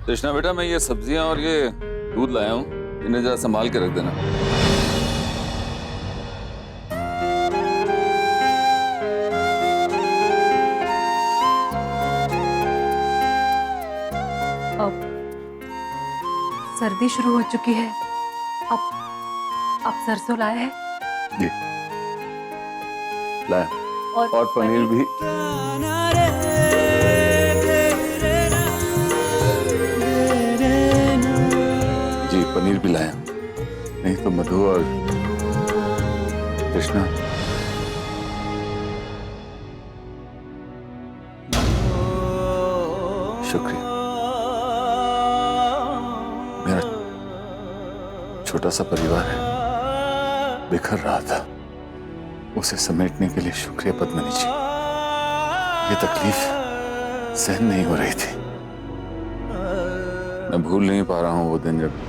कृष्णा बेटा, मैं ये सब्जियां और ये दूध लाया हूँ, इन्हें जरा संभाल के रख देना। अब सर्दी शुरू हो चुकी है, अब सरसों लाए हैं जी लाया, और पनीर भी। जी पनीर भी लाया, नहीं तो मधु और कृष्णा शुक्रिया। मेरा छोटा सा परिवार है, बिखर रहा था, उसे समेटने के लिए शुक्रिया पद्मिनी जी। ये तकलीफ सहन नहीं हो रही थी। मैं भूल नहीं पा रहा हूं वो दिन जब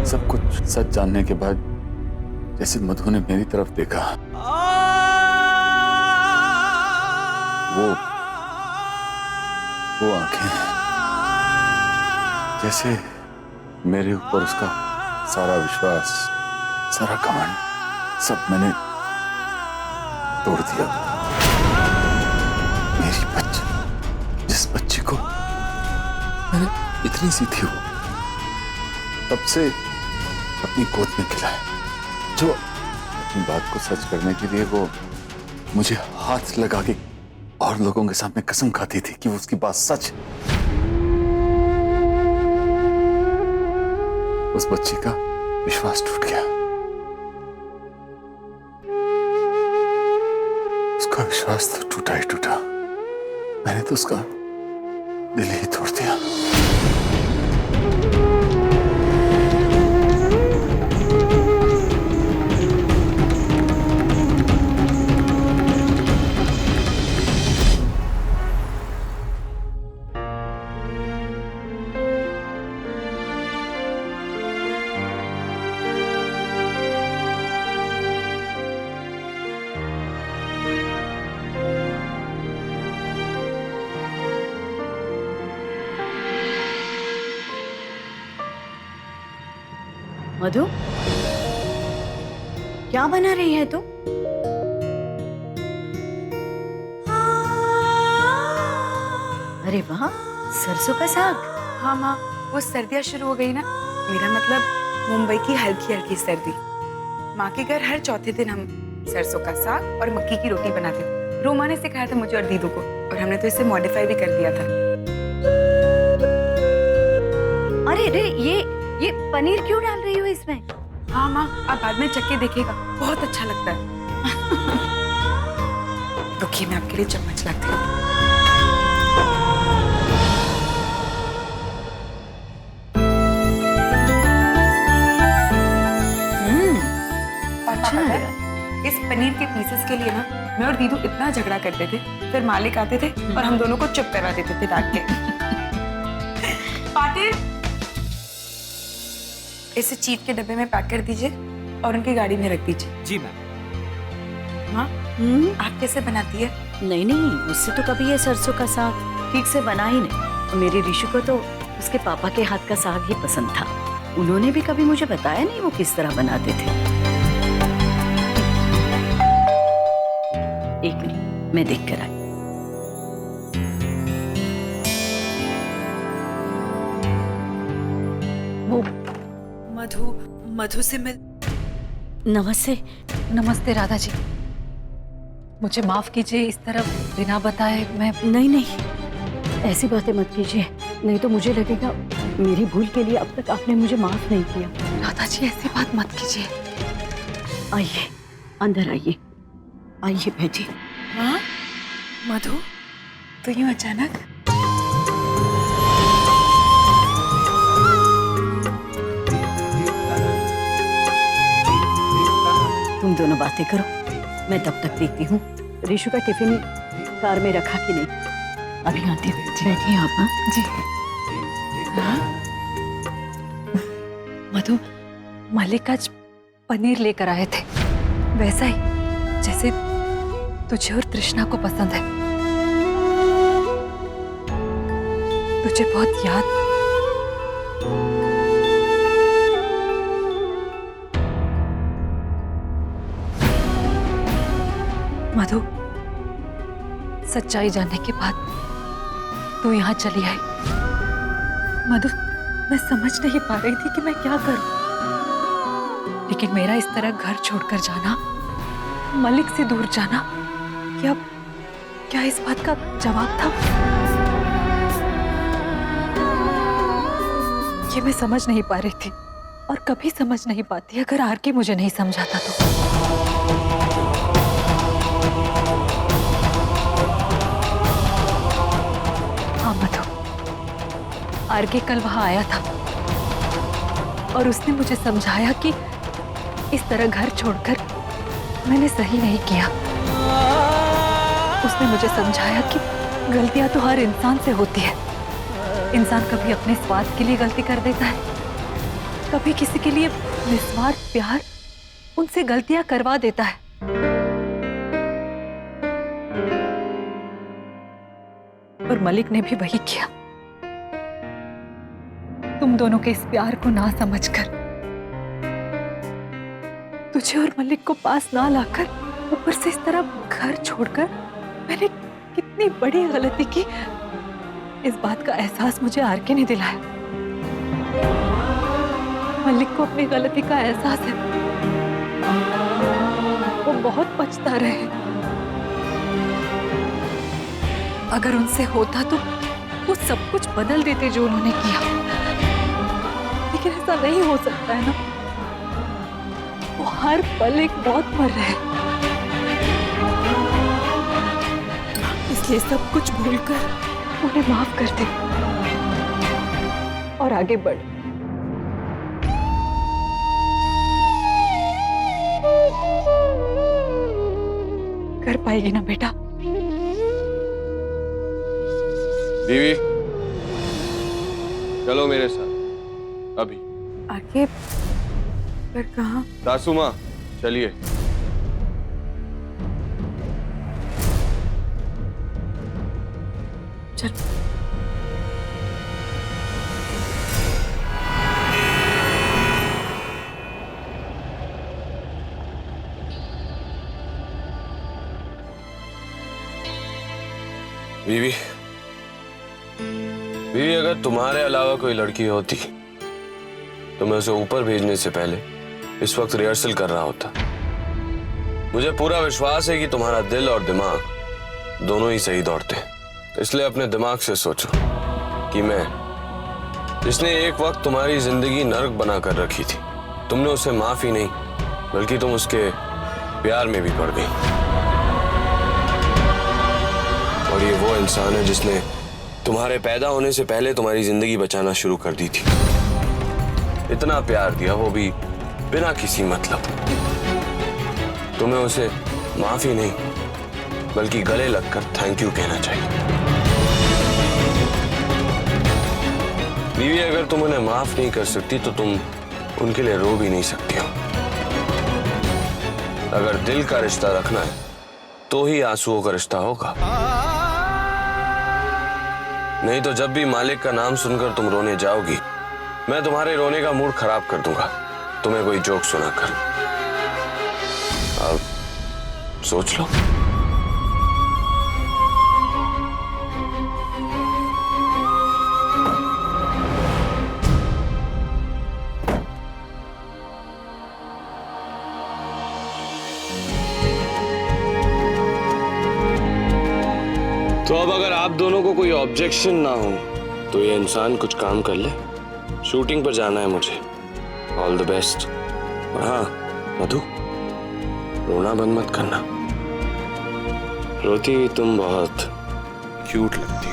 सब कुछ सच जानने के बाद जैसे मधु ने मेरी तरफ देखा, वो आंखें, जैसे मेरे ऊपर उसका सारा विश्वास, सारा घमंड सब मैंने तोड़ दिया। मेरी बच्ची, जिस बच्ची को मैंने इतनी सी थी, वो तब से अपनी गोद में खिलाया, जो अपनी बात को सच करने के लिए वो मुझे हाथ लगा के और लोगों के सामने कसम खाती थी कि वो उसकी बात सच है। उस बच्ची का विश्वास टूट गया, उसका विश्वास तो टूटा ही टूटा, मैंने तो उसका दिल ही तोड़ दिया। मधु, क्या बना रही है तू? अरे वाह, सरसों का साग। हाँ माँ, वो सर्दियाँ शुरू हो गई ना, मेरा मतलब मुंबई की हल्की हल्की सर्दी। माँ के घर हर चौथे दिन हम सरसों का साग और मक्की की रोटी बनाते थे। रोमा ने सिखाया था मुझे और दीदू को, और हमने तो इसे मॉडिफाई भी कर दिया था। अरे अरे, ये पनीर क्यों डाल रही हो इसमें? हाँ माँ, आप बाद में चख के देखिएगा, बहुत अच्छा लगता है। रुकिए, मैं आपके लिए चम्मच लाती हूँ। अच्छा है। इस पनीर के पीसेस के लिए ना मैं और दीदू इतना झगड़ा करते थे, फिर मालिक आते थे और हम दोनों को चुप करवा देते थे डांट के। पाटिल, इसे चीट के डब्बे में पैक कर दीजिए और उनकी गाड़ी में रख दीजिए। जी मैम। माँ, आप कैसे बनाती है? नहीं नहीं, मुझसे तो कभी ये सरसों का साग ठीक से बना ही नहीं। मेरे ऋषि को तो उसके पापा के हाथ का साग ही पसंद था। उन्होंने भी कभी मुझे बताया नहीं वो किस तरह बनाते थे। एक मिनट, मैं देख कर आई। वो मधु से मिल। नमस्ते। नमस्ते राधा जी, मुझे माफ कीजिए, इस तरह बिना बताए मैं। नहीं नहीं, ऐसी बातें मत कीजिए, नहीं तो मुझे लगेगा मेरी भूल के लिए अब तक आपने मुझे माफ नहीं किया। राधा जी, ऐसी बात मत कीजिए। आइए, अंदर आइए, आइए बैठिए। हाँ मधु, तो यूं अचानक? तुम दोनों बातें करो, मैं तब तक देखती हूँ ऋषु का टिफिन कार में रखा कि नहीं। अभी आती हूँ। बैठिए आप। हाँ जी। हाँ? मधु, मालिक आज पनीर लेकर आए थे, वैसा ही जैसे तुझे और तृष्णा को पसंद है। तुझे बहुत याद मधु, सच्चाई जानने के बाद तू यहाँ चली आई। मधु, मैं समझ नहीं पा रही थी कि मैं क्या करूं, लेकिन मेरा इस तरह घर छोड़कर जाना, मलिक से दूर जाना, क्या इस बात का जवाब था? ये मैं समझ नहीं पा रही थी और कभी समझ नहीं पाती अगर आरके मुझे नहीं समझाता तो। हाँ मधु, आरके कल वहां आया था और उसने मुझे समझाया कि इस तरह घर छोड़कर मैंने सही नहीं किया। उसने मुझे समझाया कि गलतियां तो हर इंसान से होती है। इंसान कभी अपने स्वार्थ के लिए गलती कर देता है, कभी किसी के लिए निस्वार्थ प्यार उनसे गलतियां करवा देता है। और मलिक ने भी वही किया। तुम दोनों के इस प्यार को ना समझकर, तुझे और मलिक को पास ना लाकर, ऊपर से इस तरह घर छोड़कर मैंने कितनी बड़ी गलती की, इस बात का एहसास मुझे आरके ने दिलाया। मलिक को अपनी गलती का एहसास है, वो बहुत पछता रहे हैं। अगर उनसे होता तो वो सब कुछ बदल देते जो उन्होंने किया, लेकिन ऐसा नहीं हो सकता है ना। वो हर पल एक मौत मर रहे हैं, इसलिए सब कुछ भूलकर उन्हें माफ कर दे और आगे बढ़। कर पाएगी ना बेटा? बीवी, चलो मेरे साथ अभी। आरके, पर कहाँ? सासू माँ, चलिए। चल। बीवी, बीवी, अगर तुम्हारे अलावा कोई लड़की होती तो मैं उसे ऊपर भेजने से पहले इस वक्त रिहर्सल कर रहा होता। मुझे पूरा विश्वास है कि तुम्हारा दिल और दिमाग दोनों ही सही दौड़ते हैं। इसलिए अपने दिमाग से सोचो कि मैं, जिसने एक वक्त तुम्हारी जिंदगी नर्क बना कर रखी थी, तुमने उसे माफ ही नहीं बल्कि तुम उसके प्यार में भी पड़ गई। और ये वो इंसान है जिसने तुम्हारे पैदा होने से पहले तुम्हारी जिंदगी बचाना शुरू कर दी थी। इतना प्यार दिया, वो भी बिना किसी मतलब। तुम्हें उसे माफ ही नहीं बल्कि गले लगकर थैंक यू कहना चाहिए। बीवी, अगर तुम उन्हें माफ नहीं कर सकती तो तुम उनके लिए रो भी नहीं सकती हो। अगर दिल का रिश्ता रखना है तो ही आंसुओं का रिश्ता होगा, नहीं तो जब भी मालिक का नाम सुनकर तुम रोने जाओगी, मैं तुम्हारे रोने का मूड खराब कर दूंगा तुम्हें कोई जोक सुनाकर। अब सोच लो। तो अब अगर आप दोनों को कोई ऑब्जेक्शन ना हो तो ये इंसान कुछ काम कर ले। शूटिंग पर जाना है मुझे। All the best. और हाँ मधु, रोना बंद मत करना। रोती हुई तुम बहुत क्यूट लगती हो।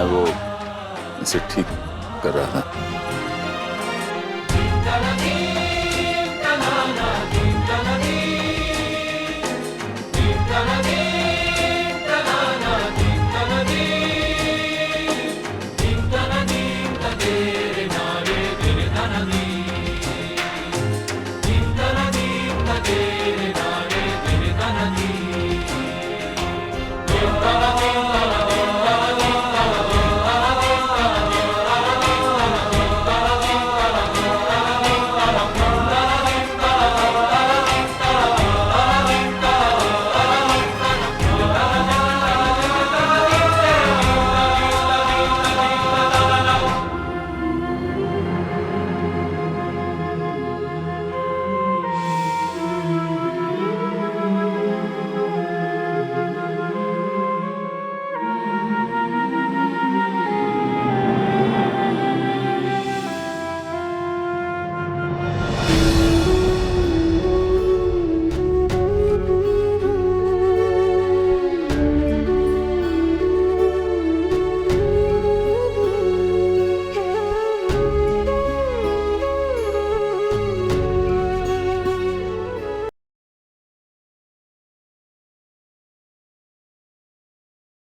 मैं वो इसे ठीक कर रहा था।